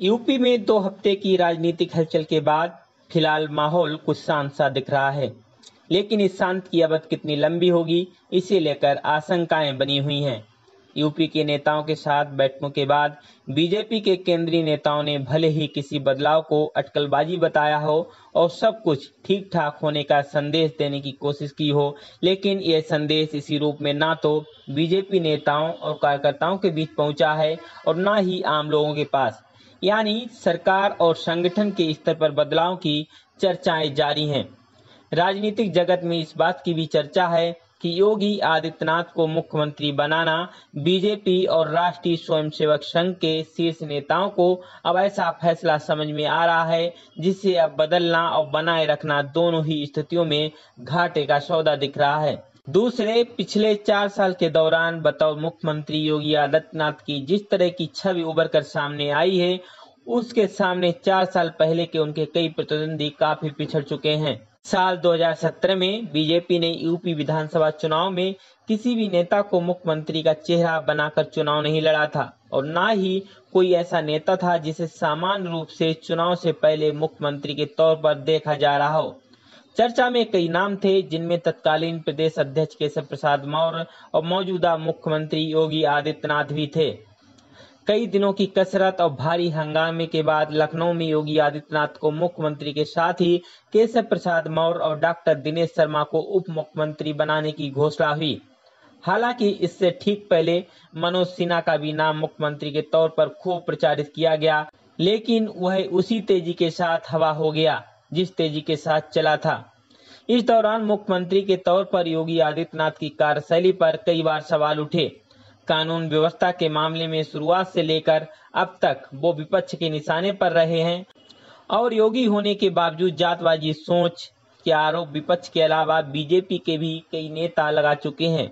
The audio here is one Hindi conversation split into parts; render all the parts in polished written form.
यूपी में 2 हफ्ते की राजनीतिक हलचल के बाद फिलहाल माहौल कुछ शांत सा दिख रहा है। लेकिन इस शांत की अवधि कितनी लंबी होगी, इसे लेकर आशंकाएं बनी हुई हैं। यूपी के नेताओं के साथ बैठकों के बाद बीजेपी के केंद्रीय नेताओं ने भले ही किसी बदलाव को अटकलबाजी बताया हो और सब कुछ ठीक ठाक होने का संदेश देने की कोशिश की हो, लेकिन यह संदेश इसी रूप में ना तो बीजेपी नेताओं और कार्यकर्ताओं के बीच पहुंचा है और ना ही आम लोगों के पास। यानी सरकार और संगठन के स्तर पर बदलाव की चर्चाएं जारी हैं। राजनीतिक जगत में इस बात की भी चर्चा है कि योगी आदित्यनाथ को मुख्यमंत्री बनाना बीजेपी और राष्ट्रीय स्वयंसेवक संघ के शीर्ष नेताओं को अब ऐसा फैसला समझ में आ रहा है जिसे अब बदलना और बनाए रखना दोनों ही स्थितियों में घाटे का सौदा दिख रहा है। दूसरे, पिछले 4 साल के दौरान बतौर मुख्यमंत्री योगी आदित्यनाथ की जिस तरह की छवि उभर कर सामने आई है, उसके सामने 4 साल पहले के उनके कई प्रतिद्वंदी काफी पिछड़ चुके हैं। साल 2017 में बीजेपी ने यूपी विधानसभा चुनाव में किसी भी नेता को मुख्यमंत्री का चेहरा बनाकर चुनाव नहीं लड़ा था और न ही कोई ऐसा नेता था जिसे सामान्य रूप से चुनाव से पहले मुख्यमंत्री के तौर पर देखा जा रहा हो। चर्चा में कई नाम थे, जिनमें तत्कालीन प्रदेश अध्यक्ष केशव प्रसाद मौर्य और मौजूदा मुख्यमंत्री योगी आदित्यनाथ भी थे। कई दिनों की कसरत और भारी हंगामे के बाद लखनऊ में योगी आदित्यनाथ को मुख्यमंत्री के साथ ही केशव प्रसाद मौर्य और डॉक्टर दिनेश शर्मा को उप मुख्यमंत्री बनाने की घोषणा हुई। हालांकि इससे ठीक पहले मनोज सिन्हा का भी नाम मुख्यमंत्री के तौर पर खूब प्रचारित किया गया, लेकिन वह उसी तेजी के साथ हवा हो गया जिस तेजी के साथ चला था। इस दौरान मुख्यमंत्री के तौर पर योगी आदित्यनाथ की कार्यशैली पर कई बार सवाल उठे। कानून व्यवस्था के मामले में शुरुआत से लेकर अब तक वो विपक्ष के निशाने पर रहे हैं और योगी होने के बावजूद जातवादी सोच के आरोप विपक्ष के अलावा बीजेपी के भी कई नेता लगा चुके हैं।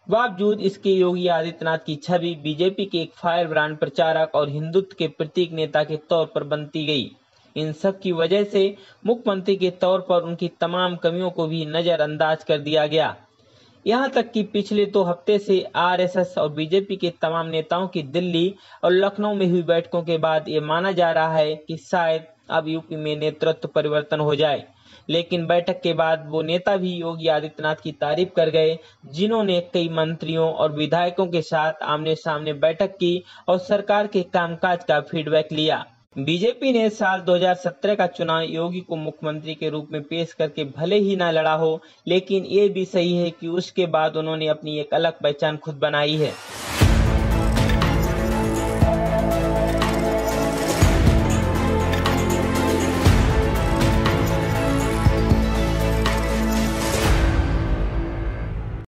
बावजूद इसके योगी आदित्यनाथ की छवि बीजेपी के एक फायर ब्रांड प्रचारक और हिंदुत्व के प्रतीक नेता के तौर पर बनती गई। इन सब की वजह से मुख्यमंत्री के तौर पर उनकी तमाम कमियों को भी नजरअंदाज कर दिया गया। यहाँ तक कि पिछले 2 हफ्ते से आरएसएस और बीजेपी के तमाम नेताओं की दिल्ली और लखनऊ में हुई बैठकों के बाद ये माना जा रहा है कि शायद अब यूपी में नेतृत्व परिवर्तन हो जाए। लेकिन बैठक के बाद वो नेता भी योगी आदित्यनाथ की तारीफ कर गए, जिन्होंने कई मंत्रियों और विधायकों के साथ आमने सामने बैठक की और सरकार के कामकाज का फीडबैक लिया। बीजेपी ने साल 2017 का चुनाव योगी को मुख्यमंत्री के रूप में पेश करके भले ही न लड़ा हो, लेकिन ये भी सही है कि उसके बाद उन्होंने अपनी एक अलग पहचान खुद बनाई है।